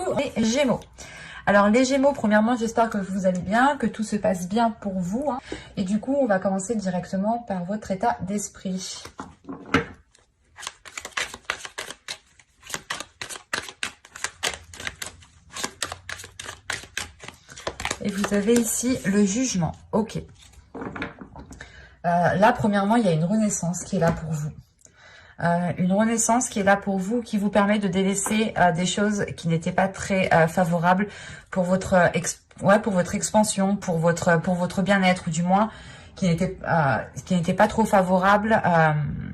coucou les Gémeaux. Alors les Gémeaux, premièrement, j'espère que vous allez bien, que tout se passe bien pour vous. Hein. Et du coup, on va commencer directement par votre état d'esprit. Et vous avez ici le jugement. Ok. Là, premièrement, il y a une renaissance qui est là pour vous. Une renaissance qui est là pour vous, qui vous permet de délaisser des choses qui n'étaient pas très favorables pour votre expansion, pour votre bien-être, ou du moins qui n'était pas trop favorable.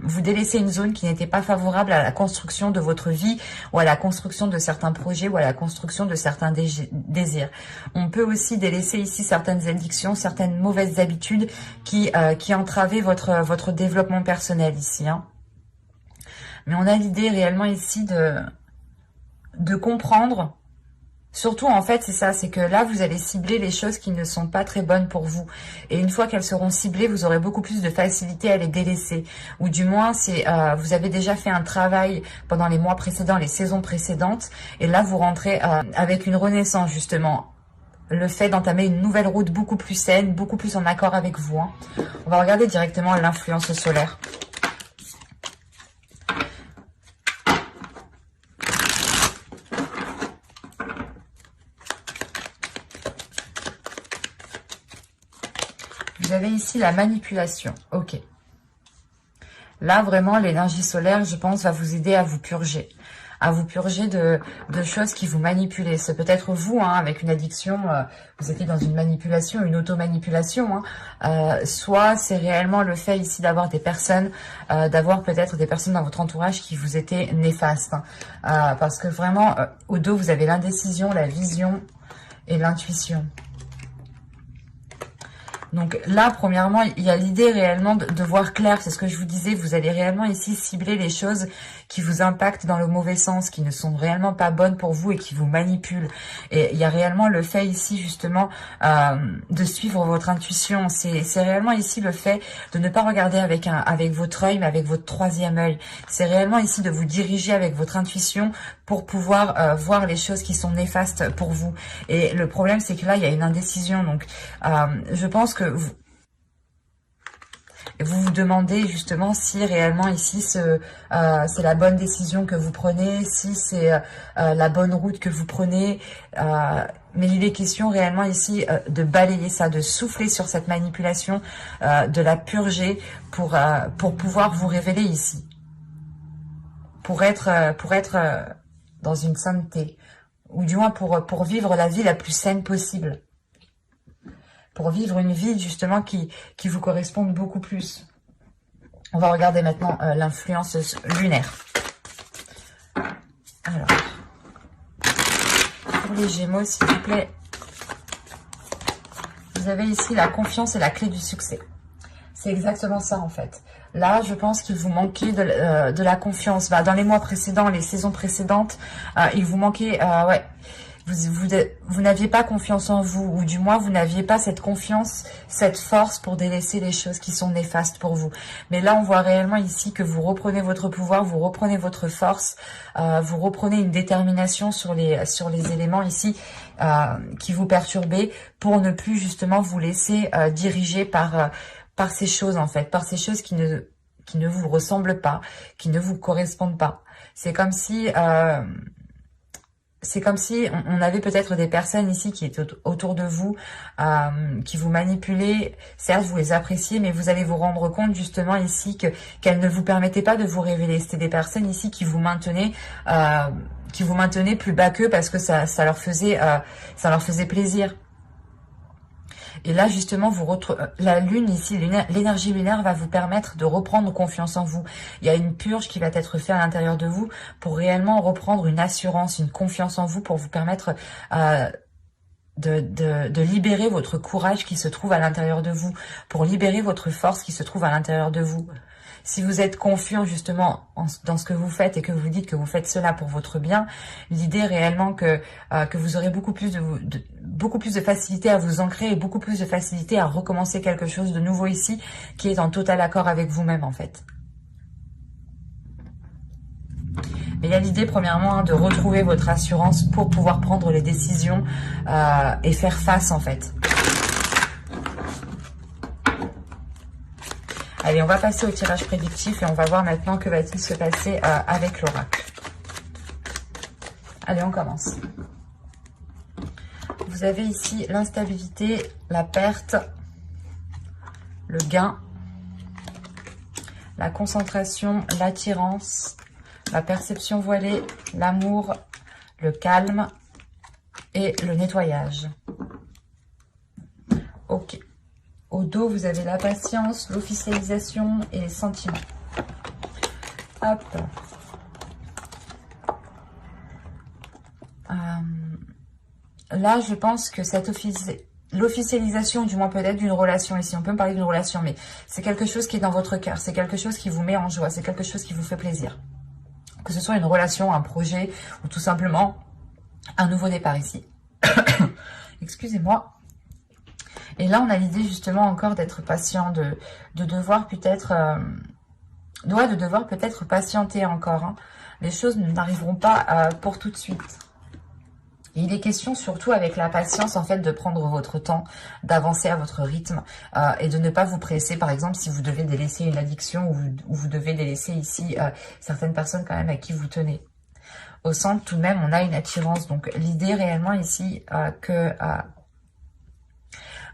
Vous délaissez une zone qui n'était pas favorable à la construction de votre vie, ou à la construction de certains projets, ou à la construction de certains désirs. On peut aussi délaisser ici certaines addictions, certaines mauvaises habitudes qui entravaient votre développement personnel ici, hein. Mais on a l'idée réellement ici de comprendre. Surtout, en fait, c'est ça, c'est que là, vous allez cibler les choses qui ne sont pas très bonnes pour vous. Et une fois qu'elles seront ciblées, vous aurez beaucoup plus de facilité à les délaisser. Ou du moins, vous avez déjà fait un travail pendant les mois précédents, les saisons précédentes. Et là, vous rentrez avec une renaissance, justement. Le fait d'entamer une nouvelle route beaucoup plus saine, beaucoup plus en accord avec vous, hein. On va regarder directement l'influence solaire. Vous avez ici la manipulation. Ok. Là, vraiment, l'énergie solaire, je pense, va vous aider à vous purger. À vous purger de choses qui vous manipulent. C'est peut-être vous, hein, avec une addiction, vous étiez dans une manipulation, une auto-manipulation. Hein. Soit c'est réellement le fait ici d'avoir des personnes, d'avoir peut-être des personnes dans votre entourage qui vous étaient néfastes. Hein. Parce que vraiment, au dos, vous avez l'indécision, la vision et l'intuition. Donc là, premièrement, il y a l'idée réellement de voir clair. C'est ce que je vous disais. Vous allez réellement ici cibler les choses qui vous impactent dans le mauvais sens, qui ne sont réellement pas bonnes pour vous et qui vous manipulent. Et il y a réellement le fait ici, justement, de suivre votre intuition. C'est réellement ici le fait de ne pas regarder avec votre œil, mais avec votre troisième œil. C'est réellement ici de vous diriger avec votre intuition pour pouvoir voir les choses qui sont néfastes pour vous. Et le problème, c'est que là, il y a une indécision. Donc, je pense que vous vous demandez justement si réellement ici c'est la bonne décision que vous prenez, si c'est la bonne route que vous prenez. Mais il est question réellement ici de balayer ça, de souffler sur cette manipulation, de la purger pour pouvoir vous révéler ici. Pour être dans une sainteté, ou du moins pour vivre la vie la plus saine possible. Pour vivre une vie justement qui vous corresponde beaucoup plus. On va regarder maintenant l'influence lunaire. Alors, pour les Gémeaux, s'il vous plaît, vous avez ici la confiance et la clé du succès. C'est exactement ça en fait. Là, je pense qu'il vous manquait de la confiance. Dans les mois précédents, les saisons précédentes, il vous manquait... Vous n'aviez pas confiance en vous, ou du moins vous n'aviez pas cette confiance, cette force pour délaisser les choses qui sont néfastes pour vous. Mais là, on voit réellement ici que vous reprenez votre pouvoir, vous reprenez votre force, vous reprenez une détermination sur les éléments ici qui vous perturbaient, pour ne plus justement vous laisser diriger par ces choses en fait, par ces choses qui ne vous ressemblent pas, qui ne vous correspondent pas. C'est comme si on avait peut-être des personnes ici qui étaient autour de vous, qui vous manipulaient. Certes, vous les appréciez, mais vous allez vous rendre compte justement ici qu'elles ne vous permettaient pas de vous révéler. C'était des personnes ici qui vous maintenaient plus bas qu'eux parce que ça leur faisait plaisir. Et là, justement, la lune ici, l'énergie lunaire va vous permettre de reprendre confiance en vous. Il y a une purge qui va être faite à l'intérieur de vous pour réellement reprendre une assurance, une confiance en vous, pour vous permettre de libérer votre courage qui se trouve à l'intérieur de vous, pour libérer votre force qui se trouve à l'intérieur de vous. Si vous êtes confiant justement dans ce que vous faites et que vous dites que vous faites cela pour votre bien, l'idée réellement que vous aurez beaucoup plus de facilité à vous ancrer et beaucoup plus de facilité à recommencer quelque chose de nouveau ici qui est en total accord avec vous-même en fait. Mais il y a l'idée, premièrement, hein, de retrouver votre assurance pour pouvoir prendre les décisions et faire face, en fait. Allez, on va passer au tirage prédictif et on va voir maintenant que va-t-il se passer avec l'oracle. Allez, on commence. Vous avez ici l'instabilité, la perte, le gain, la concentration, l'attirance, la perception voilée, l'amour, le calme et le nettoyage. Ok. Au dos, vous avez la patience, l'officialisation et les sentiments. Hop. Là, je pense que l'officialisation, du moins peut-être d'une relation ici, on peut me parler d'une relation, mais c'est quelque chose qui est dans votre cœur, c'est quelque chose qui vous met en joie, c'est quelque chose qui vous fait plaisir. Que ce soit une relation, un projet ou tout simplement un nouveau départ ici. Excusez-moi. Et là, on a l'idée justement encore d'être patient, de devoir peut-être patienter encore. Hein. Les choses n'arriveront pas pour tout de suite. Et il est question surtout avec la patience en fait de prendre votre temps, d'avancer à votre rythme et de ne pas vous presser. Par exemple, si vous devez délaisser une addiction ou vous devez délaisser ici certaines personnes quand même à qui vous tenez. Au centre, tout de même, on a une attirance. Donc, l'idée réellement ici que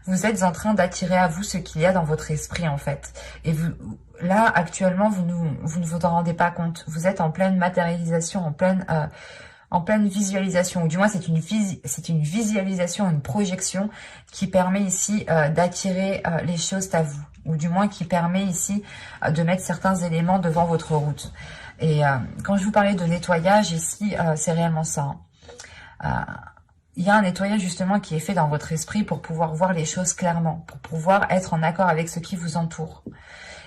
vous êtes en train d'attirer à vous ce qu'il y a dans votre esprit, en fait. Et vous, là, actuellement, vous ne vous en rendez pas compte. Vous êtes en pleine matérialisation, en pleine visualisation. Ou du moins, c'est une visualisation, une projection qui permet ici d'attirer les choses à vous. Ou du moins, qui permet ici de mettre certains éléments devant votre route. Et quand je vous parlais de nettoyage, ici, c'est réellement ça. Il y a un nettoyage justement qui est fait dans votre esprit pour pouvoir voir les choses clairement, pour pouvoir être en accord avec ce qui vous entoure.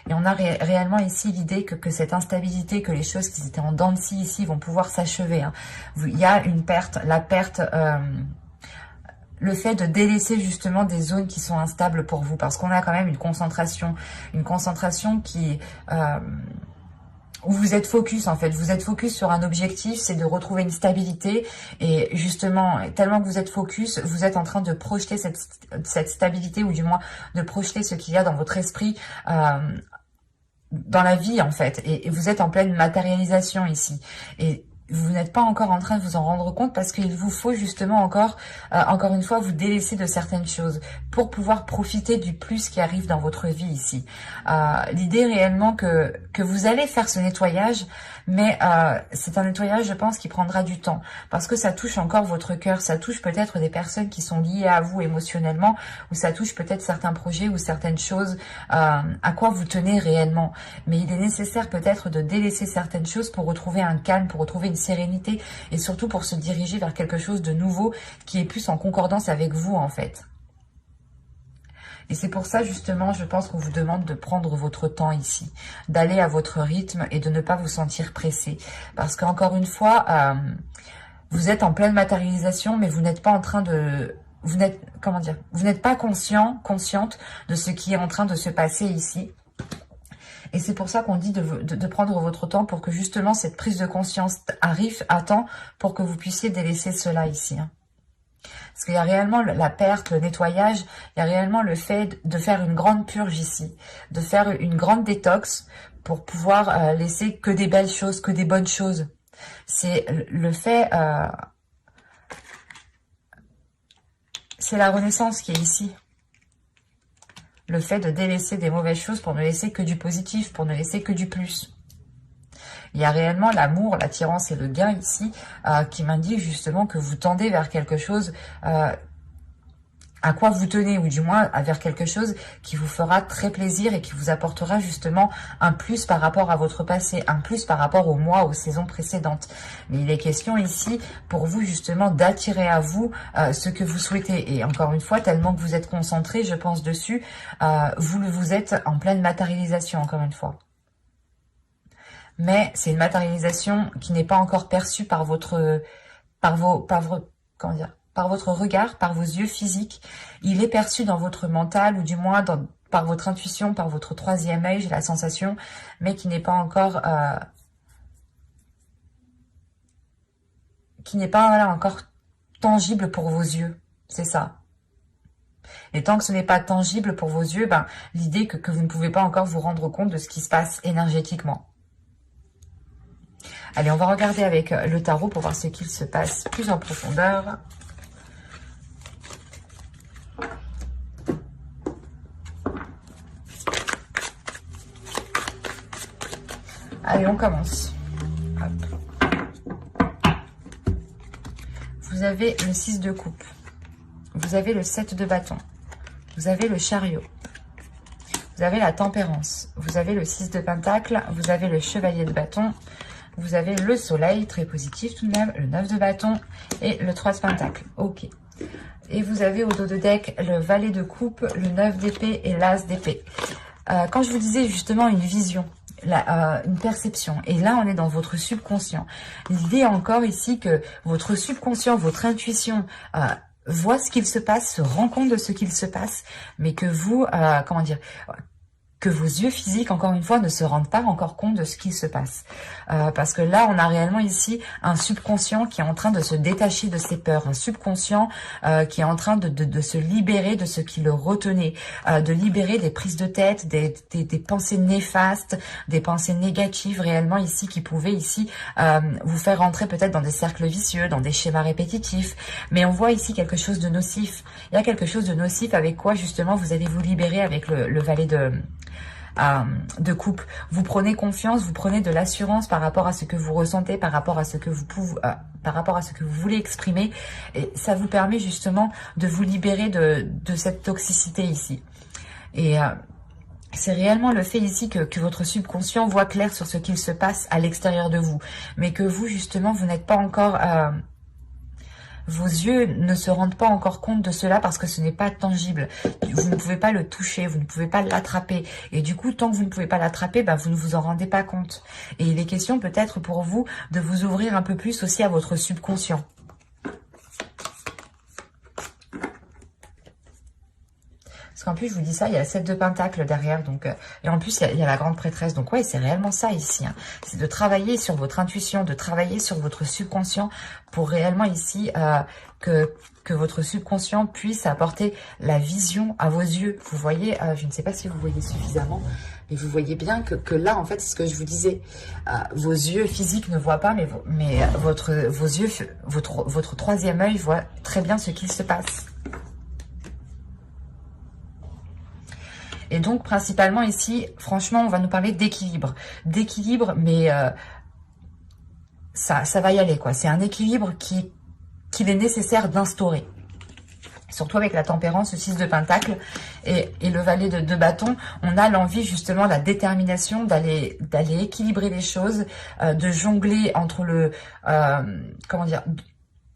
Et on a réellement ici l'idée que cette instabilité, que les choses qui étaient en dents de scie ici vont pouvoir s'achever. Hein. Il y a une perte, la perte, le fait de délaisser justement des zones qui sont instables pour vous, parce qu'on a quand même une concentration qui où vous êtes focus en fait, vous êtes focus sur un objectif, c'est de retrouver une stabilité et justement, tellement que vous êtes focus, vous êtes en train de projeter cette stabilité ou du moins de projeter ce qu'il y a dans votre esprit dans la vie en fait et vous êtes en pleine matérialisation ici et vous n'êtes pas encore en train de vous en rendre compte parce qu'il vous faut justement encore une fois vous délaisser de certaines choses pour pouvoir profiter du plus qui arrive dans votre vie ici. L'idée réellement que vous allez faire ce nettoyage, mais c'est un nettoyage je pense qui prendra du temps parce que ça touche encore votre cœur, ça touche peut-être des personnes qui sont liées à vous émotionnellement ou ça touche peut-être certains projets ou certaines choses à quoi vous tenez réellement. Mais il est nécessaire peut-être de délaisser certaines choses pour retrouver un calme, pour retrouver une sérénité et surtout pour se diriger vers quelque chose de nouveau qui est plus en concordance avec vous en fait. Et c'est pour ça justement, je pense qu'on vous demande de prendre votre temps ici, d'aller à votre rythme et de ne pas vous sentir pressé. Parce qu'encore une fois, vous êtes en pleine matérialisation, mais vous n'êtes pas en train de... Vous n'êtes pas consciente de ce qui est en train de se passer ici. Et c'est pour ça qu'on dit de prendre votre temps pour que justement cette prise de conscience arrive à temps pour que vous puissiez délaisser cela ici. Hein. Parce qu'il y a réellement la perte, le nettoyage, il y a réellement le fait de faire une grande purge ici, de faire une grande détox pour pouvoir laisser que des belles choses, que des bonnes choses. C'est le fait... c'est la renaissance qui est ici. Le fait de délaisser des mauvaises choses pour ne laisser que du positif, pour ne laisser que du plus. Il y a réellement l'amour, l'attirance et le gain ici qui m'indiquent justement que vous tendez vers quelque chose à quoi vous tenez, ou du moins vers quelque chose qui vous fera très plaisir et qui vous apportera justement un plus par rapport à votre passé, un plus par rapport aux mois, aux saisons précédentes. Mais il est question ici pour vous justement d'attirer à vous ce que vous souhaitez. Et encore une fois, tellement que vous êtes concentré, je pense dessus, vous êtes en pleine matérialisation, encore une fois. Mais c'est une matérialisation qui n'est pas encore perçue par votre regard, par vos yeux physiques. Il est perçu dans votre mental ou du moins par votre intuition, par votre troisième œil, j'ai la sensation, mais qui n'est pas encore qui n'est pas voilà, encore tangible pour vos yeux. C'est ça. Et tant que ce n'est pas tangible pour vos yeux, ben, l'idée que vous ne pouvez pas encore vous rendre compte de ce qui se passe énergétiquement. Allez, on va regarder avec le tarot pour voir ce qu'il se passe plus en profondeur. Allez, on commence. Hop. Vous avez le 6 de coupe. Vous avez le 7 de bâton. Vous avez le chariot. Vous avez la tempérance. Vous avez le 6 de pentacle. Vous avez le chevalier de bâton. Vous avez le soleil, très positif tout de même. Le 9 de bâton et le 3 de pentacle. Ok. Et vous avez au dos de deck le valet de coupe, le 9 d'épée et l'as d'épée. Quand je vous disais justement une vision, une perception, et là on est dans votre subconscient. L'idée encore ici que votre subconscient, votre intuition voit ce qu'il se passe, se rend compte de ce qu'il se passe, mais que vous, comment dire, que vos yeux physiques, encore une fois, ne se rendent pas encore compte de ce qui se passe. Parce que là, on a réellement ici un subconscient qui est en train de se détacher de ses peurs, un subconscient qui est en train de se libérer de ce qui le retenait, de libérer des prises de tête, des pensées néfastes, des pensées négatives réellement ici qui pouvaient ici vous faire rentrer peut-être dans des cercles vicieux, dans des schémas répétitifs. Mais on voit ici quelque chose de nocif. Il y a quelque chose de nocif avec quoi justement vous allez vous libérer avec le valet de coupe. Vous prenez confiance, vous prenez de l'assurance par rapport à ce que vous ressentez, par rapport à ce que vous pouvez, par rapport à ce que vous voulez exprimer, et ça vous permet justement de vous libérer de cette toxicité ici. Et c'est réellement le fait ici que votre subconscient voit clair sur ce qu'il se passe à l'extérieur de vous, mais que vous justement vous n'êtes pas encore vos yeux ne se rendent pas encore compte de cela parce que ce n'est pas tangible. Vous ne pouvez pas le toucher, vous ne pouvez pas l'attraper. Et du coup, tant que vous ne pouvez pas l'attraper, ben, vous ne vous en rendez pas compte. Et il est question peut-être pour vous de vous ouvrir un peu plus aussi à votre subconscient. Parce qu'en plus, je vous dis ça, il y a le 7 de pentacle derrière. Donc, et en plus, il y a la grande prêtresse. Donc, ouais, c'est réellement ça ici. Hein. C'est de travailler sur votre intuition, de travailler sur votre subconscient pour réellement ici que votre subconscient puisse apporter la vision à vos yeux. Vous voyez, je ne sais pas si vous voyez suffisamment, mais vous voyez bien que là, en fait, c'est ce que je vous disais. Vos yeux physiques ne voient pas, mais votre troisième œil voit très bien ce qu'il se passe. Et donc, principalement ici, franchement, on va nous parler d'équilibre. D'équilibre, mais ça va y aller, quoi. C'est un équilibre qu'il est nécessaire d'instaurer. Surtout avec la tempérance, le 6 de pentacle et le valet de bâton. On a l'envie, justement, la détermination d'aller équilibrer les choses, de jongler entre le... comment dire,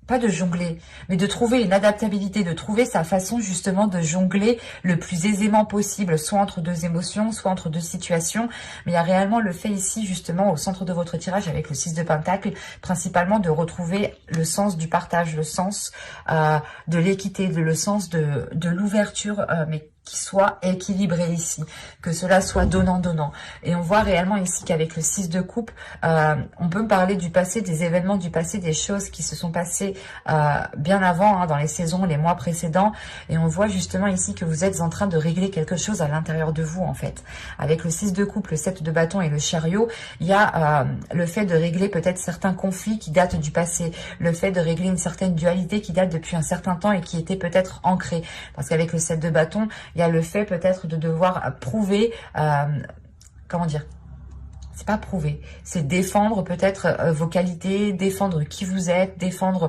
pas de jongler, mais de trouver une adaptabilité, de trouver sa façon justement de jongler le plus aisément possible, soit entre deux émotions, soit entre deux situations. Mais il y a réellement le fait ici, justement, au centre de votre tirage avec le 6 de pentacle, principalement de retrouver le sens du partage, le sens de l'équité, le sens de l'ouverture, mais qui soit équilibré ici, que cela soit donnant-donnant. Et on voit réellement ici qu'avec le 6 de coupe, on peut me parler du passé, des événements du passé, des choses qui se sont passées bien avant, hein, dans les saisons, les mois précédents. Et on voit justement ici que vous êtes en train de régler quelque chose à l'intérieur de vous, en fait. Avec le 6 de coupe, le 7 de bâton et le chariot, il y a le fait de régler peut-être certains conflits qui datent du passé, le fait de régler une certaine dualité qui date depuis un certain temps et qui était peut-être ancrée. Parce qu'avec le 7 de bâton, il y a le fait peut-être de devoir prouver, comment dire, c'est pas prouver, c'est défendre peut-être vos qualités, défendre qui vous êtes, défendre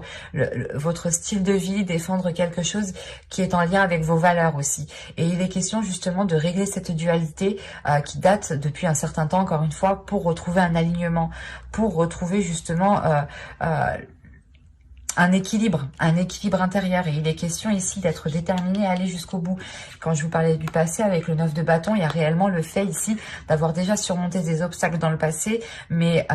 votre style de vie, défendre quelque chose qui est en lien avec vos valeurs aussi. Et il est question justement de régler cette dualité qui date depuis un certain temps, encore une fois, pour retrouver un alignement, pour retrouver justement... un équilibre intérieur. Et il est question ici d'être déterminé à aller jusqu'au bout. Quand je vous parlais du passé avec le 9 de bâton, il y a réellement le fait ici d'avoir déjà surmonté des obstacles dans le passé, mais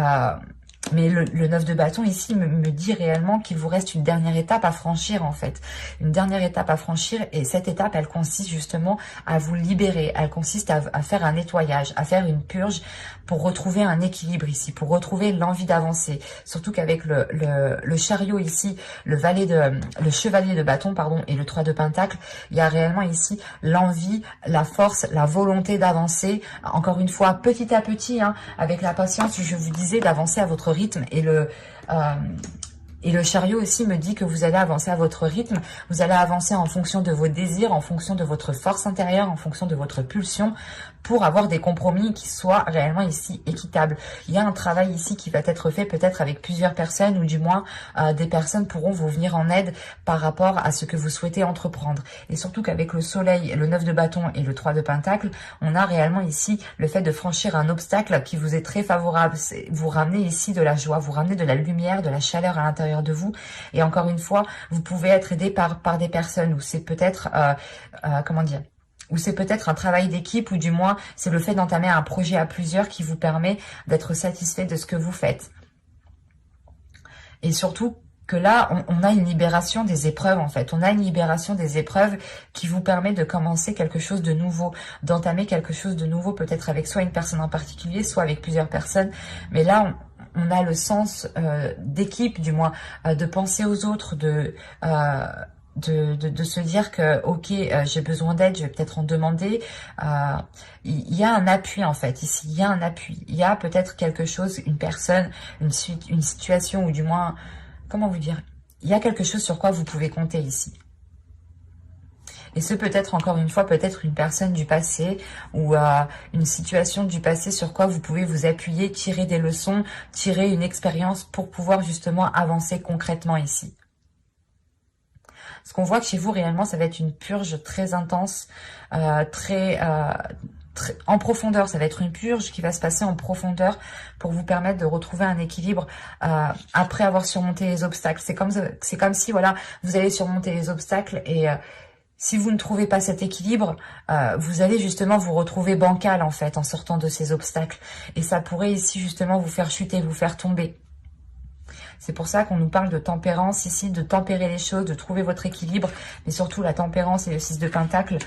Mais le 9 de bâton ici me dit réellement qu'il vous reste une dernière étape à franchir en fait. Une dernière étape à franchir et cette étape elle consiste justement à vous libérer. Elle consiste à faire un nettoyage, à faire une purge pour retrouver un équilibre ici, pour retrouver l'envie d'avancer. Surtout qu'avec le chariot ici, le chevalier de bâton pardon et le 3 de pentacle, il y a réellement ici l'envie, la force, la volonté d'avancer. Encore une fois, petit à petit, hein, avec la patience, je vous disais d'avancer à votre rythme et le chariot aussi me dit que vous allez avancer à votre rythme, vous allez avancer en fonction de vos désirs, en fonction de votre force intérieure, en fonction de votre pulsion, pour avoir des compromis qui soient réellement ici équitables. Il y a un travail ici qui va être fait peut-être avec plusieurs personnes, ou du moins des personnes pourront vous venir en aide par rapport à ce que vous souhaitez entreprendre. Et surtout qu'avec le soleil, le 9 de bâton et le 3 de pentacle, on a réellement ici le fait de franchir un obstacle qui vous est très favorable. Vous ramenez ici de la joie, vous ramenez de la lumière, de la chaleur à l'intérieur de vous. Et encore une fois, vous pouvez être aidé par des personnes où c'est peut-être, comment dire, ou c'est peut-être un travail d'équipe, ou du moins c'est le fait d'entamer un projet à plusieurs qui vous permet d'être satisfait de ce que vous faites. Et surtout que là, on a une libération des épreuves en fait. On a une libération des épreuves qui vous permet de commencer quelque chose de nouveau, d'entamer quelque chose de nouveau, peut-être avec soit une personne en particulier, soit avec plusieurs personnes. Mais là, on a le sens d'équipe, du moins, de penser aux autres, de se dire que ok, j'ai besoin d'aide, je vais peut-être en demander. Il y a un appui en fait ici, il y a un appui, il y a peut-être quelque chose, une personne, une situation, ou du moins, comment vous dire, il y a quelque chose sur quoi vous pouvez compter ici. Et ce peut être, encore une fois, peut-être une personne du passé ou une situation du passé sur quoi vous pouvez vous appuyer, tirer des leçons, tirer une expérience pour pouvoir justement avancer concrètement ici. Ce qu'on voit que chez vous, réellement, ça va être une purge très intense, très en profondeur. Ça va être une purge qui va se passer en profondeur pour vous permettre de retrouver un équilibre après avoir surmonté les obstacles. C'est comme si, voilà, vous allez surmonter les obstacles et si vous ne trouvez pas cet équilibre, vous allez justement vous retrouver bancal en fait en sortant de ces obstacles. Et ça pourrait ici justement vous faire chuter, vous faire tomber. C'est pour ça qu'on nous parle de tempérance ici, de tempérer les choses, de trouver votre équilibre, mais surtout la tempérance et le 6 de pentacle,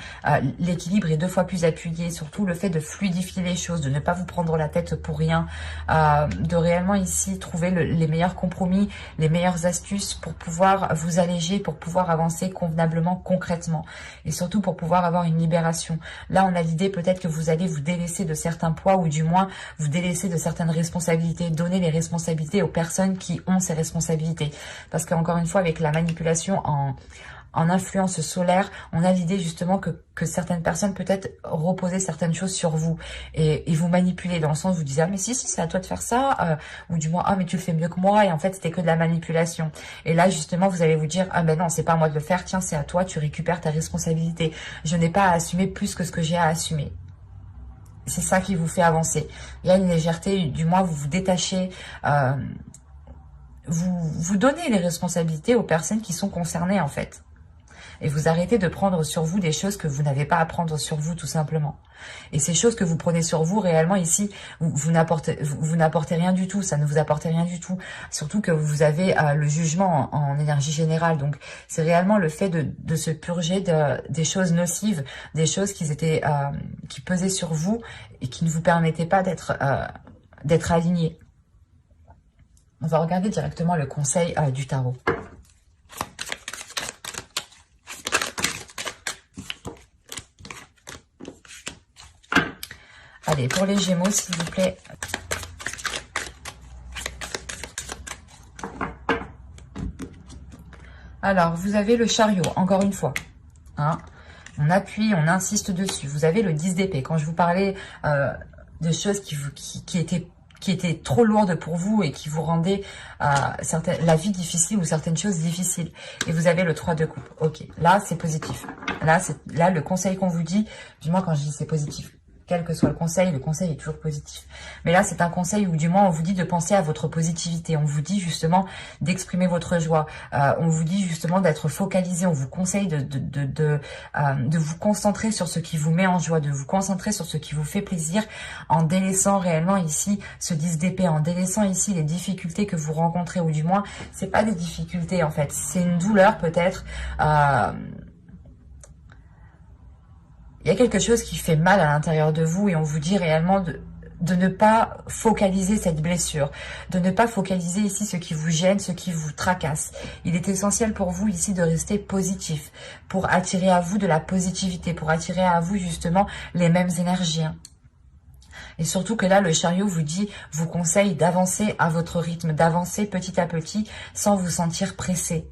l'équilibre est 2 fois plus appuyé, surtout le fait de fluidifier les choses, de ne pas vous prendre la tête pour rien, de réellement ici trouver les meilleurs compromis, les meilleures astuces pour pouvoir vous alléger, pour pouvoir avancer convenablement, concrètement, et surtout pour pouvoir avoir une libération. Là, on a l'idée peut-être que vous allez vous délaisser de certains poids, ou du moins vous délaisser de certaines responsabilités, donner les responsabilités aux personnes qui ont ces responsabilités. Parce qu'encore une fois, avec la manipulation en influence solaire, on a l'idée justement que certaines personnes peut-être reposer certaines choses sur vous et vous manipuler, dans le sens où vous disiez ah mais si c'est à toi de faire ça, ou du moins ah mais tu le fais mieux que moi, et en fait c'était que de la manipulation. Et là justement vous allez vous dire ah ben non, c'est pas à moi de le faire, tiens c'est à toi, tu récupères ta responsabilité, je n'ai pas à assumer plus que ce que j'ai à assumer. C'est ça qui vous fait avancer. Il y a une légèreté, du moins vous vous détachez, vous donnez les responsabilités aux personnes qui sont concernées en fait. Et vous arrêtez de prendre sur vous des choses que vous n'avez pas à prendre sur vous tout simplement. Et ces choses que vous prenez sur vous réellement ici, vous n'apportez rien du tout, ça ne vous apporte rien du tout. Surtout que vous avez le jugement en énergie générale. Donc c'est réellement le fait de se purger des choses nocives, des choses qui pesaient sur vous et qui ne vous permettaient pas d'être alignés. On va regarder directement le conseil du tarot. Allez, pour les Gémeaux, s'il vous plaît. Alors, vous avez le chariot, encore une fois. Hein, on appuie, on insiste dessus. Vous avez le 10 d'épée. Quand je vous parlais de choses qui étaient trop lourdes pour vous et qui vous rendaient la vie difficile ou certaines choses difficiles. Et vous avez le 3 de coupe. Ok, là c'est positif. Là, le conseil qu'on vous dit, du moins quand je dis c'est positif. quel que soit le conseil est toujours positif. Mais là, c'est un conseil où du moins on vous dit de penser à votre positivité. On vous dit justement d'exprimer votre joie. On vous dit justement d'être focalisé. On vous conseille de vous concentrer sur ce qui vous met en joie, de vous concentrer sur ce qui vous fait plaisir, en délaissant réellement ici ce 10 d'épée, en délaissant ici les difficultés que vous rencontrez, ou du moins, c'est pas des difficultés en fait, c'est une douleur peut-être. Il y a quelque chose qui fait mal à l'intérieur de vous et on vous dit réellement de ne pas focaliser cette blessure, de ne pas focaliser ici ce qui vous gêne, ce qui vous tracasse. Il est essentiel pour vous ici de rester positif, pour attirer à vous de la positivité, pour attirer à vous justement les mêmes énergies. Et surtout que là, le chariot vous conseille d'avancer à votre rythme, d'avancer petit à petit sans vous sentir pressé,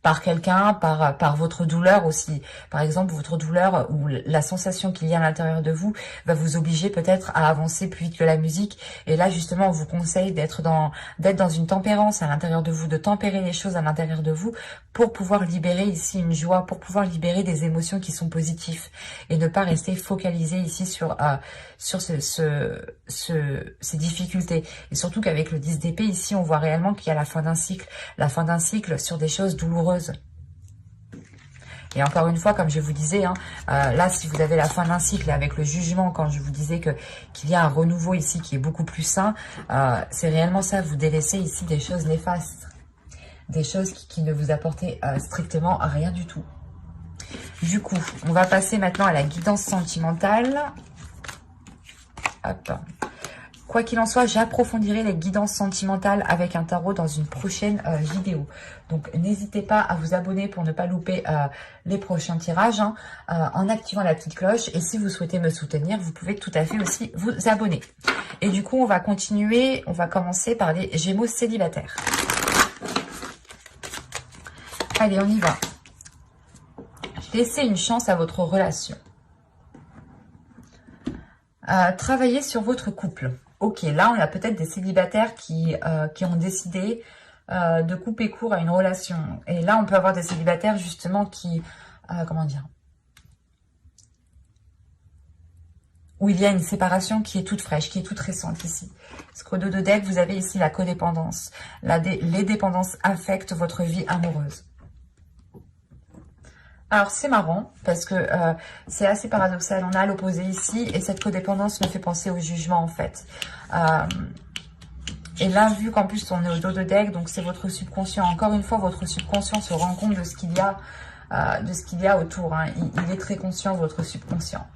par quelqu'un, par votre douleur aussi. Par exemple, votre douleur ou la sensation qu'il y a à l'intérieur de vous va vous obliger peut-être à avancer plus vite que la musique. Et là, justement, on vous conseille d'être dans une tempérance à l'intérieur de vous, de tempérer les choses à l'intérieur de vous pour pouvoir libérer ici une joie, pour pouvoir libérer des émotions qui sont positives et ne pas rester focalisé ici sur ces difficultés. Et surtout qu'avec le 10 d'épée, ici, on voit réellement qu'il y a la fin d'un cycle sur des choses douloureuses. Et encore une fois, comme je vous disais, là, si vous avez la fin d'un cycle avec le jugement, quand je vous disais qu'il y a un renouveau ici qui est beaucoup plus sain, c'est réellement ça, vous délaissez ici des choses néfastes, des choses qui ne vous apportaient strictement rien du tout. Du coup, on va passer maintenant à la guidance sentimentale. Hop. Quoi qu'il en soit, j'approfondirai les guidances sentimentales avec un tarot dans une prochaine vidéo. Donc, n'hésitez pas à vous abonner pour ne pas louper les prochains tirages en activant la petite cloche. Et si vous souhaitez me soutenir, vous pouvez tout à fait aussi vous abonner. Et du coup, on va continuer. On va commencer par les Gémeaux célibataires. Allez, on y va. Laissez une chance à votre relation. Travaillez sur votre couple. Ok, là, on a peut-être des célibataires qui ont décidé de couper court à une relation. Et là, on peut avoir des célibataires, justement, qui... comment dire, où il y a une séparation qui est toute fraîche, qui est toute récente ici. Parce qu'au dos de deck, vous avez ici la codépendance. Les dépendances affectent votre vie amoureuse. Alors, c'est marrant, parce que c'est assez paradoxal. On a l'opposé ici, et cette codépendance me fait penser au jugement, en fait. Et là, vu qu'en plus, on est au dos de deck, donc c'est votre subconscient. Encore une fois, votre subconscient se rend compte de ce qu'il y a, autour. Il est très conscient, votre subconscient.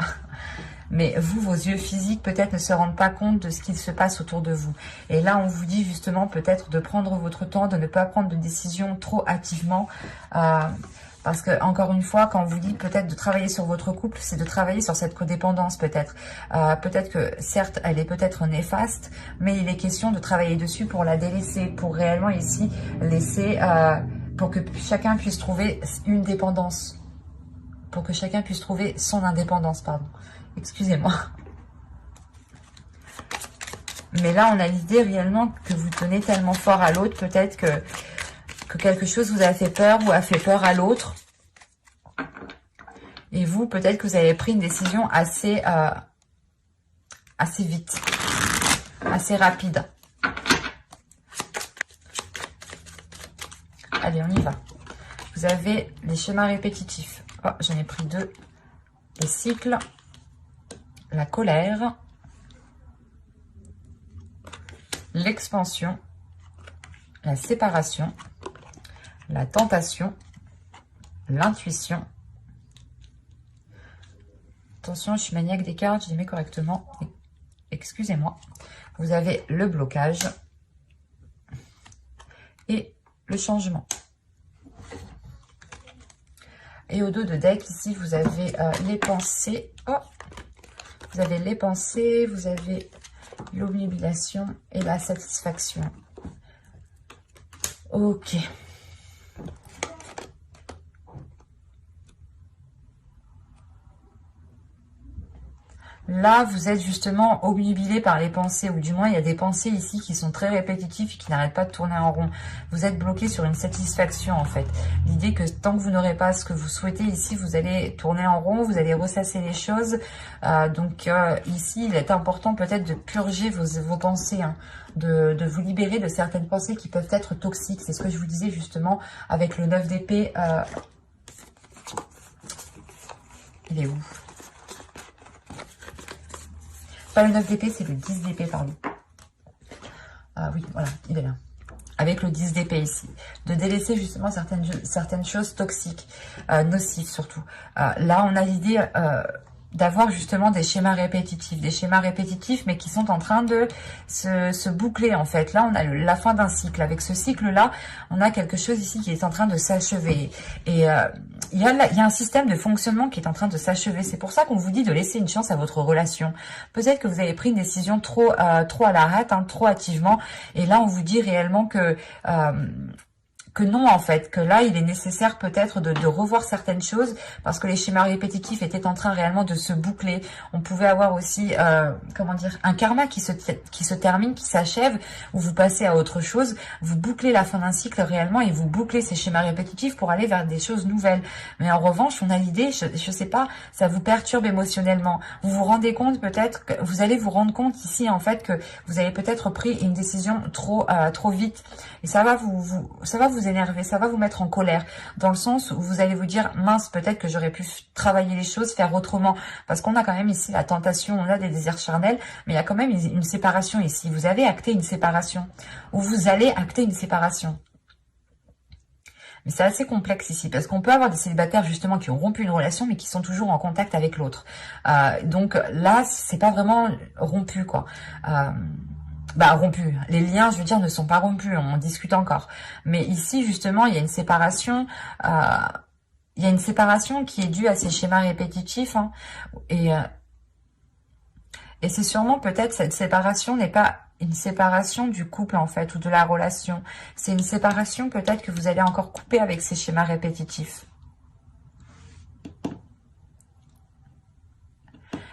Mais vous, vos yeux physiques, peut-être, ne se rendent pas compte de ce qu'il se passe autour de vous. Et là, on vous dit justement, peut-être, de prendre votre temps, de ne pas prendre de décisions trop hâtivement, parce que, encore une fois, quand on vous dit peut-être de travailler sur votre couple, c'est de travailler sur cette codépendance peut-être. Peut-être que, certes, elle est peut-être néfaste, mais il est question de travailler dessus pour la délaisser, pour réellement ici laisser, pour que chacun puisse trouver une dépendance, pour que chacun puisse trouver son indépendance, pardon. Excusez-moi. Mais là, on a l'idée réellement que vous tenez tellement fort à l'autre, peut-être que quelque chose vous a fait peur ou a fait peur à l'autre. Et vous, peut-être que vous avez pris une décision assez vite, assez rapide. Allez, on y va. Vous avez les schémas répétitifs. Oh, j'en ai pris deux. Les cycles, la colère, l'expansion, la séparation, la tentation, l'intuition. Attention, je suis maniaque des cartes, je les mets correctement. Excusez-moi. Vous avez le blocage et le changement. Et au dos de deck, ici, vous avez les pensées. Oh, vous avez les pensées, vous avez l'obnubilation et la satisfaction. Ok. Là, vous êtes justement obnubilé par les pensées, ou du moins, il y a des pensées ici qui sont très répétitives et qui n'arrêtent pas de tourner en rond. Vous êtes bloqué sur une satisfaction, en fait. L'idée que tant que vous n'aurez pas ce que vous souhaitez ici, vous allez tourner en rond, vous allez ressasser les choses. Ici, il est important peut-être de purger vos pensées, hein, de vous libérer de certaines pensées qui peuvent être toxiques. C'est ce que je vous disais justement avec le 9 d'épée. Il est où? Pas le 9 d'épée, c'est le 10 d'épée, pardon. Ah oui, voilà, il est là. Avec le 10 d'épée ici. De délaisser justement certaines choses toxiques, nocives surtout. Là, on a l'idée d'avoir justement des schémas répétitifs, mais qui sont en train de se boucler en fait. Là, on a la fin d'un cycle. Avec ce cycle-là, on a quelque chose ici qui est en train de s'achever. Et il y a un système de fonctionnement qui est en train de s'achever. C'est pour ça qu'on vous dit de laisser une chance à votre relation. Peut-être que vous avez pris une décision trop à la hâte, hein, trop hâtivement. Et là, on vous dit réellement que non, en fait, que là, il est nécessaire peut-être de revoir certaines choses parce que les schémas répétitifs étaient en train réellement de se boucler. On pouvait avoir aussi, comment dire, un karma qui se termine, qui s'achève, où vous passez à autre chose, vous bouclez la fin d'un cycle réellement et vous bouclez ces schémas répétitifs pour aller vers des choses nouvelles. Mais en revanche, on a l'idée, je sais pas, ça vous perturbe émotionnellement. Vous vous rendez compte peut-être, que vous allez vous rendre compte ici, en fait, que vous avez peut-être pris une décision trop vite. Et ça va vous énerver, ça va vous mettre en colère, dans le sens où vous allez vous dire, mince, peut-être que j'aurais pu travailler les choses, faire autrement, parce qu'on a quand même ici la tentation, on a des désirs charnels, mais il y a quand même une séparation ici. Vous avez acté une séparation, ou vous allez acter une séparation. Mais c'est assez complexe ici, parce qu'on peut avoir des célibataires justement qui ont rompu une relation, mais qui sont toujours en contact avec l'autre. Donc là, c'est pas vraiment rompu, quoi. Rompu. Les liens, je veux dire, ne sont pas rompus. On discute encore. Mais ici, justement, il y a une séparation. Il y a une séparation qui est due à ces schémas répétitifs. Hein, et c'est sûrement peut-être cette séparation n'est pas une séparation du couple, en fait, ou de la relation. C'est une séparation peut-être que vous allez encore couper avec ces schémas répétitifs.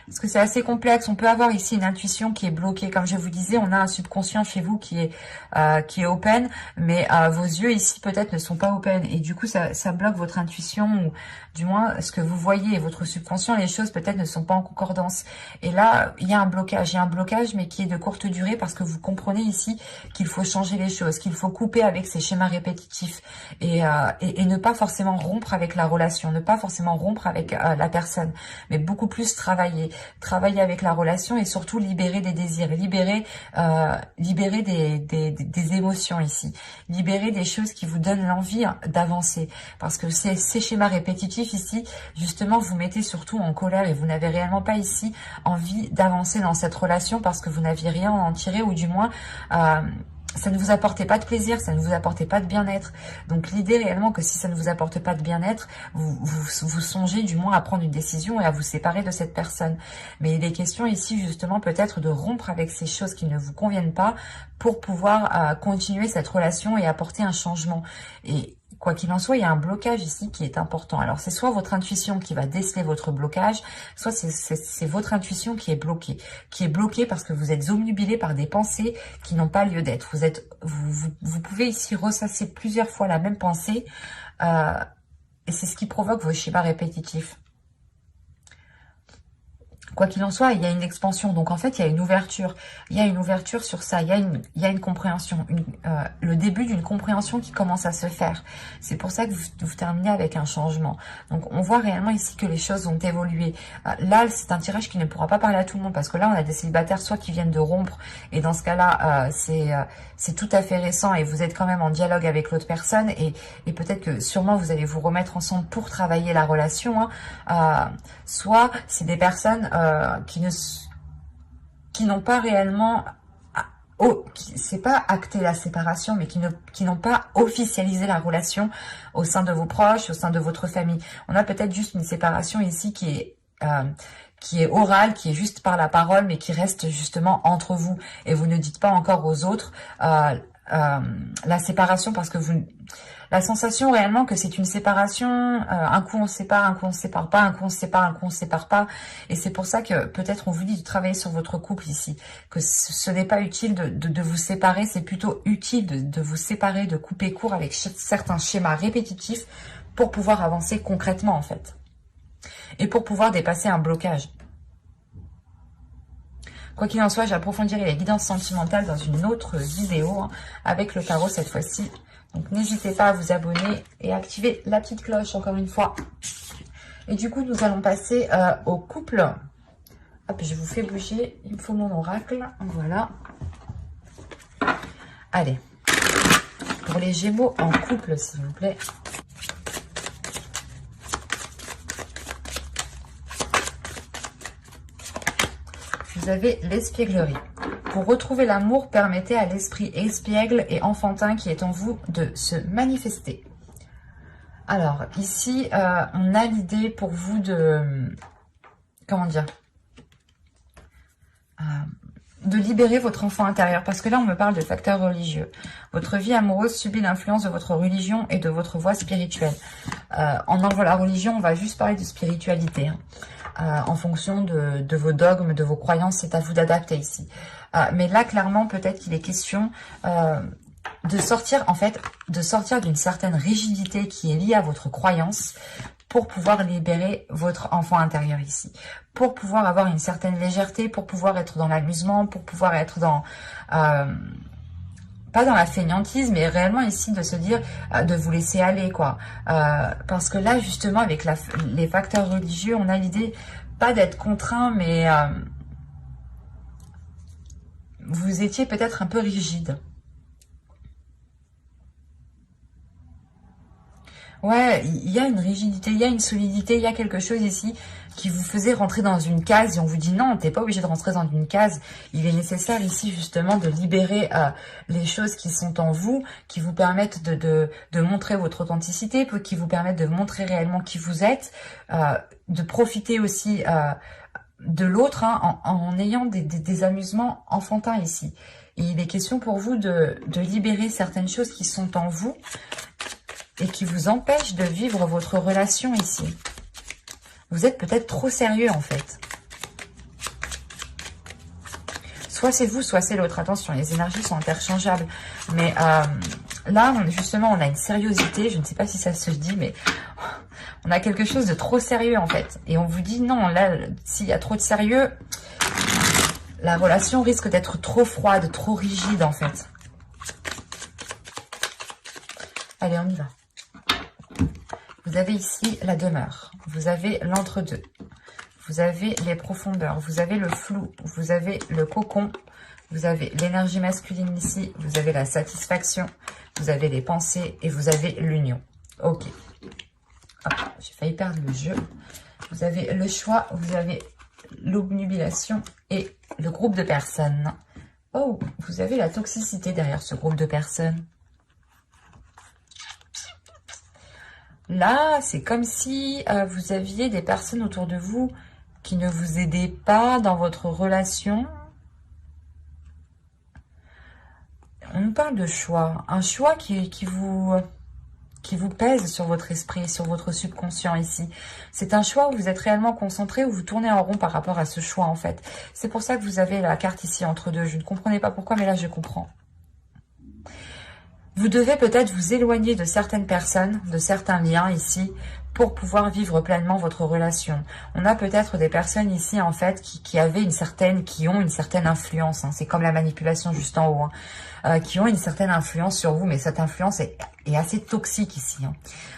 Parce que c'est assez complexe. On peut avoir ici une intuition qui est bloquée. Comme je vous disais, on a un subconscient chez vous qui est open, mais vos yeux ici peut-être ne sont pas open. Et du coup, ça bloque votre intuition, ou du moins ce que vous voyez. Et votre subconscient, les choses peut-être ne sont pas en concordance. Et là, il y a un blocage. Il y a un blocage, mais qui est de courte durée, parce que vous comprenez ici qu'il faut changer les choses, qu'il faut couper avec ces schémas répétitifs. Et ne pas forcément rompre avec la relation, ne pas forcément rompre avec la personne, mais beaucoup plus travailler avec la relation, et surtout libérer des désirs, libérer des émotions ici, libérer des choses qui vous donnent l'envie d'avancer, parce que ces schémas répétitifs ici, justement, vous mettez surtout en colère, et vous n'avez réellement pas ici envie d'avancer dans cette relation parce que vous n'aviez rien à en tirer, ou du moins ça ne vous apportait pas de plaisir, ça ne vous apportait pas de bien-être. Donc l'idée réellement que si ça ne vous apporte pas de bien-être, vous songez du moins à prendre une décision et à vous séparer de cette personne. Mais il est question ici justement peut-être de rompre avec ces choses qui ne vous conviennent pas pour pouvoir continuer cette relation et apporter un changement. Et quoi qu'il en soit, il y a un blocage ici qui est important. Alors, c'est soit votre intuition qui va déceler votre blocage, soit c'est votre intuition qui est bloquée. Qui est bloquée parce que vous êtes obnubilé par des pensées qui n'ont pas lieu d'être. Vous pouvez ici ressasser plusieurs fois la même pensée, et c'est ce qui provoque vos schémas répétitifs. Quoi qu'il en soit, il y a une expansion. Donc, en fait, il y a une ouverture. Il y a une ouverture sur ça. Il y a une compréhension. Le début d'une compréhension qui commence à se faire. C'est pour ça que vous terminez avec un changement. Donc, on voit réellement ici que les choses ont évolué. Là, c'est un tirage qui ne pourra pas parler à tout le monde, parce que là, on a des célibataires soit qui viennent de rompre. Et dans ce cas-là, c'est tout à fait récent et vous êtes quand même en dialogue avec l'autre personne. Et peut-être que sûrement, vous allez vous remettre ensemble pour travailler la relation. Soit, c'est des personnes qui n'ont pas réellement, c'est pas acté la séparation, mais qui n'ont pas officialisé la relation au sein de vos proches, au sein de votre famille. On a peut-être juste une séparation ici qui est orale, qui est juste par la parole, mais qui reste justement entre vous, et vous ne dites pas encore aux autres la séparation, parce que la sensation réellement que c'est une séparation, un coup on se sépare, un coup on se sépare pas, un coup on se sépare, un coup on se sépare pas, et c'est pour ça que peut-être on vous dit de travailler sur votre couple ici, que ce n'est pas utile de vous séparer, c'est plutôt utile de vous séparer, de couper court avec certains schémas répétitifs pour pouvoir avancer concrètement en fait, et pour pouvoir dépasser un blocage. Quoi qu'il en soit, j'approfondirai les guidances sentimentales dans une autre vidéo, hein, avec le tarot cette fois-ci. Donc n'hésitez pas à vous abonner et à activer la petite cloche encore une fois. Et du coup, nous allons passer au couple. Hop, je vous fais bouger. Il me faut mon oracle. Voilà. Allez. Pour les Gémeaux en couple, s'il vous plaît. Vous avez l'espièglerie. Pour retrouver l'amour, permettez à l'esprit espiègle et enfantin qui est en vous de se manifester. Alors, ici, on a l'idée pour vous de... Comment dire, de libérer votre enfant intérieur. Parce que là, on me parle de facteurs religieux. Votre vie amoureuse subit l'influence de votre religion et de votre voie spirituelle. En enlevant la religion, on va juste parler de spiritualité. Hein. En fonction de vos dogmes, de vos croyances, c'est à vous d'adapter ici. Mais là, clairement, peut-être qu'il est question de sortir, en fait, de sortir d'une certaine rigidité qui est liée à votre croyance pour pouvoir libérer votre enfant intérieur ici. Pour pouvoir avoir une certaine légèreté, pour pouvoir être dans l'amusement, pour pouvoir être dans... pas dans la fainéantise, mais réellement ici de se dire, de vous laisser aller, quoi. Parce que là, justement, avec les facteurs religieux, on a l'idée, pas d'être contraint, mais vous étiez peut-être un peu rigide. Ouais, il y a une rigidité, il y a une solidité, il y a quelque chose ici qui vous faisait rentrer dans une case et on vous dit non, t'es pas obligé de rentrer dans une case. Il est nécessaire ici justement de libérer les choses qui sont en vous, qui vous permettent de montrer votre authenticité, qui vous permettent de montrer réellement qui vous êtes, de profiter aussi de l'autre hein, en ayant des amusements enfantins ici. Et il est question pour vous de libérer certaines choses qui sont en vous et qui vous empêchent de vivre votre relation ici. Vous êtes peut-être trop sérieux en fait. Soit c'est vous, soit c'est l'autre. Attention, les énergies sont interchangeables. Mais là, justement, on a une sériosité. Je ne sais pas si ça se dit, mais on a quelque chose de trop sérieux en fait. Et on vous dit non, là, s'il y a trop de sérieux, la relation risque d'être trop froide, trop rigide en fait. Allez, on y va. Vous avez ici la demeure, vous avez l'entre-deux, vous avez les profondeurs, vous avez le flou, vous avez le cocon, vous avez l'énergie masculine ici, vous avez la satisfaction, vous avez les pensées et vous avez l'union. Ok. J'ai failli perdre le jeu. Vous avez le choix, vous avez l'obnubilation et le groupe de personnes. Oh, vous avez la toxicité derrière ce groupe de personnes. Là, c'est comme si vous aviez des personnes autour de vous qui ne vous aidaient pas dans votre relation. On nous parle de choix. Un choix qui vous pèse sur votre esprit, sur votre subconscient ici. C'est un choix où vous êtes réellement concentré, où vous tournez en rond par rapport à ce choix en fait. C'est pour ça que vous avez la carte ici entre deux. Je ne comprenais pas pourquoi, mais là je comprends. Vous devez peut-être vous éloigner de certaines personnes, de certains liens ici, pour pouvoir vivre pleinement votre relation. On a peut-être des personnes ici, en fait, qui ont une certaine influence. Hein. C'est comme la manipulation juste en haut. Hein. Qui ont une certaine influence sur vous, mais cette influence est assez toxique ici. Hein.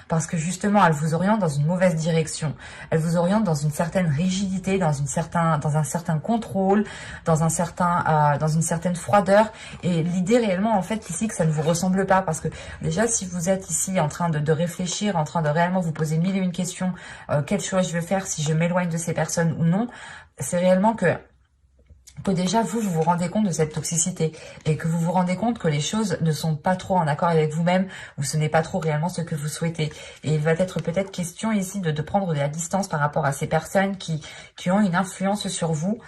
Parce que justement, elle vous oriente dans une mauvaise direction. Elle vous oriente dans une certaine rigidité, dans un certain contrôle, dans une certaine froideur. Et l'idée réellement, en fait, ici, que ça ne vous ressemble pas. Parce que déjà, si vous êtes ici en train de réfléchir, en train de réellement vous poser mille et une questions, quel choix je vais faire, si je m'éloigne de ces personnes ou non, c'est réellement que déjà vous vous rendez compte de cette toxicité et que vous vous rendez compte que les choses ne sont pas trop en accord avec vous-même ou ce n'est pas trop réellement ce que vous souhaitez. Et il va être peut-être question ici de prendre de la distance par rapport à ces personnes qui ont une influence sur vous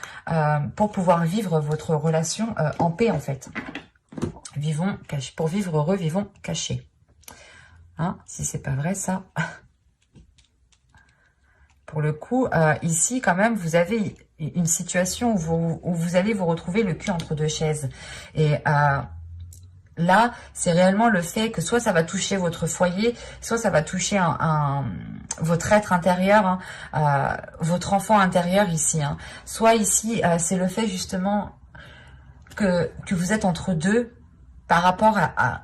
pour pouvoir vivre votre relation en paix en fait. Pour vivre heureux, vivons cachés. Hein, si c'est pas vrai, ça. Pour le coup, ici, quand même, vous avez une situation où vous allez vous retrouver le cul entre deux chaises. Et là, c'est réellement le fait que soit ça va toucher votre foyer, soit ça va toucher votre être intérieur, hein, votre enfant intérieur ici. Hein. Soit ici, c'est le fait justement que vous êtes entre deux par rapport à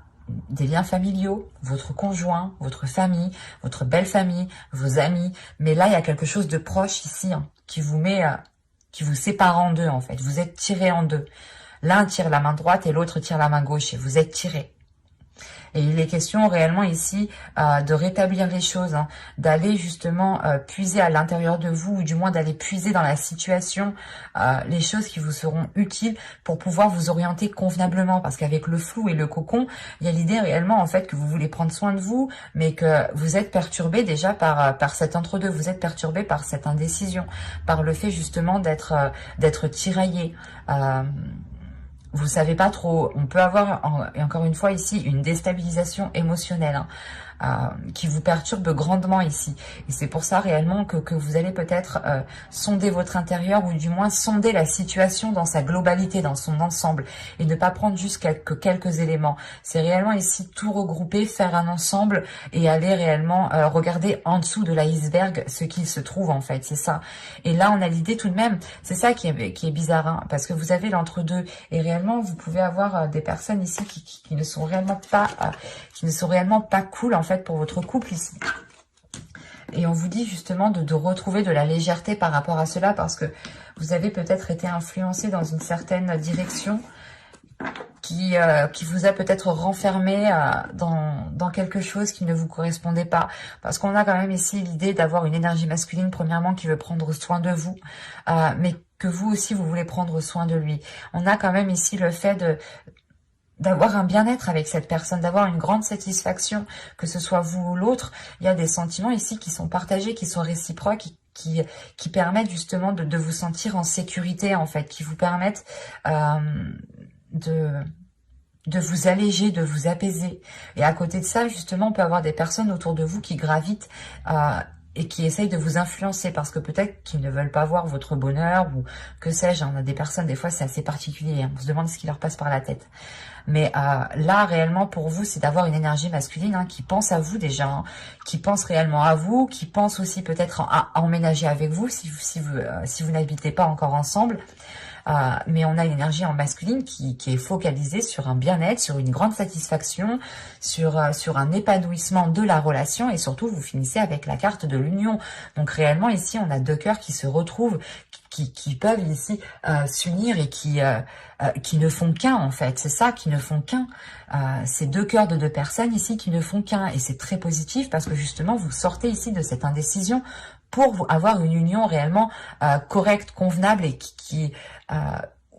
des liens familiaux, votre conjoint, votre famille, votre belle famille, vos amis. Mais là, il y a quelque chose de proche ici hein, qui vous sépare en deux en fait. Vous êtes tirés en deux. L'un tire la main droite et l'autre tire la main gauche et vous êtes tirés. Et il est question réellement ici de rétablir les choses, hein, d'aller justement puiser à l'intérieur de vous, ou du moins d'aller puiser dans la situation les choses qui vous seront utiles pour pouvoir vous orienter convenablement. Parce qu'avec le flou et le cocon, il y a l'idée réellement en fait que vous voulez prendre soin de vous, mais que vous êtes perturbé déjà par cet entre-deux, vous êtes perturbé par cette indécision, par le fait justement d'être tiraillé. Vous savez pas trop, on peut avoir, et encore une fois ici, une déstabilisation émotionnelle hein, qui vous perturbe grandement ici. Et c'est pour ça réellement que vous allez peut-être sonder votre intérieur ou du moins sonder la situation dans sa globalité, dans son ensemble et ne pas prendre juste quelques éléments. C'est réellement ici tout regrouper, faire un ensemble et aller réellement regarder en dessous de l'iceberg ce qu'il se trouve en fait, c'est ça. Et là on a l'idée tout de même, c'est ça qui est bizarre hein, parce que vous avez l'entre-deux et réellement vous pouvez avoir des personnes ici qui ne sont réellement pas cool en fait pour votre couple ici. Et on vous dit justement de retrouver de la légèreté par rapport à cela parce que vous avez peut-être été influencé dans une certaine direction qui vous a peut-être renfermé dans quelque chose qui ne vous correspondait pas. Parce qu'on a quand même ici l'idée d'avoir une énergie masculine, premièrement, qui veut prendre soin de vous, mais que vous aussi, vous voulez prendre soin de lui. On a quand même ici le fait d'avoir un bien-être avec cette personne, d'avoir une grande satisfaction, que ce soit vous ou l'autre. Il y a des sentiments ici qui sont partagés, qui sont réciproques, qui permettent justement de vous sentir en sécurité, en fait, qui vous permettent de vous alléger, de vous apaiser. Et à côté de ça, justement, on peut avoir des personnes autour de vous qui gravitent et qui essayent de vous influencer parce que peut-être qu'ils ne veulent pas voir votre bonheur ou que sais-je. On a des personnes, des fois, c'est assez particulier. Hein. On se demande ce qui leur passe par la tête. Mais là, réellement, pour vous, c'est d'avoir une énergie masculine hein, qui pense à vous déjà, hein, qui pense réellement à vous, qui pense aussi peut-être à emménager avec vous si vous n'habitez pas encore ensemble. Mais on a une énergie en masculine qui est focalisée sur un bien-être, sur une grande satisfaction, sur un épanouissement de la relation et surtout vous finissez avec la carte de l'union. Donc réellement ici on a deux cœurs qui se retrouvent, qui peuvent ici s'unir et qui ne font qu'un en fait. C'est ça, qui ne font qu'un. C'est deux cœurs de deux personnes ici qui ne font qu'un et c'est très positif parce que justement vous sortez ici de cette indécision pour avoir une union réellement correcte, convenable et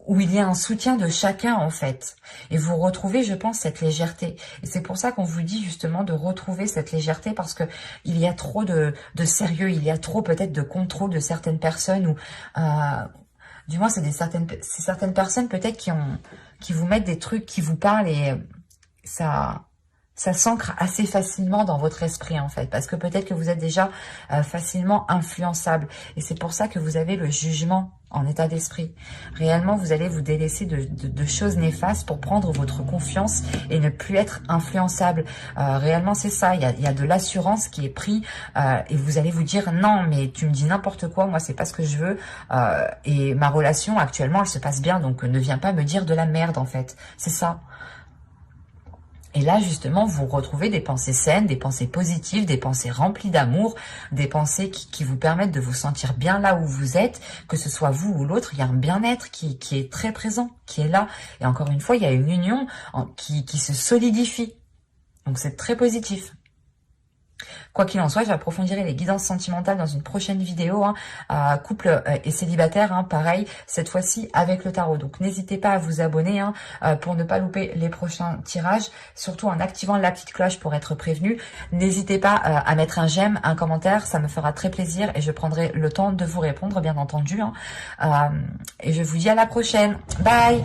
où il y a un soutien de chacun en fait. Et vous retrouvez, je pense, cette légèreté. Et c'est pour ça qu'on vous dit justement de retrouver cette légèreté parce que il y a trop de sérieux, il y a trop peut-être de contrôle de certaines personnes ou du moins c'est certaines personnes peut-être qui vous mettent des trucs qui vous parlent et ça s'ancre assez facilement dans votre esprit en fait, parce que peut-être que vous êtes déjà facilement influençable et c'est pour ça que vous avez le jugement en état d'esprit. Réellement, vous allez vous délaisser de choses néfastes pour prendre votre confiance et ne plus être influençable. Réellement, c'est ça. Il y a de l'assurance qui est prise et vous allez vous dire non, mais tu me dis n'importe quoi, moi c'est pas ce que je veux et ma relation actuellement elle se passe bien, donc ne viens pas me dire de la merde en fait. C'est ça. Et là, justement, vous retrouvez des pensées saines, des pensées positives, des pensées remplies d'amour, des pensées qui vous permettent de vous sentir bien là où vous êtes, que ce soit vous ou l'autre. Il y a un bien-être qui est très présent, qui est là. Et encore une fois, il y a une union qui se solidifie. Donc, c'est très positif. Quoi qu'il en soit, j'approfondirai les guidances sentimentales dans une prochaine vidéo. Hein, couple et célibataire, hein, pareil, cette fois-ci avec le tarot. Donc n'hésitez pas à vous abonner hein, pour ne pas louper les prochains tirages, surtout en activant la petite cloche pour être prévenu. N'hésitez pas à mettre un j'aime, un commentaire, ça me fera très plaisir et je prendrai le temps de vous répondre, bien entendu. Hein. Et je vous dis à la prochaine. Bye!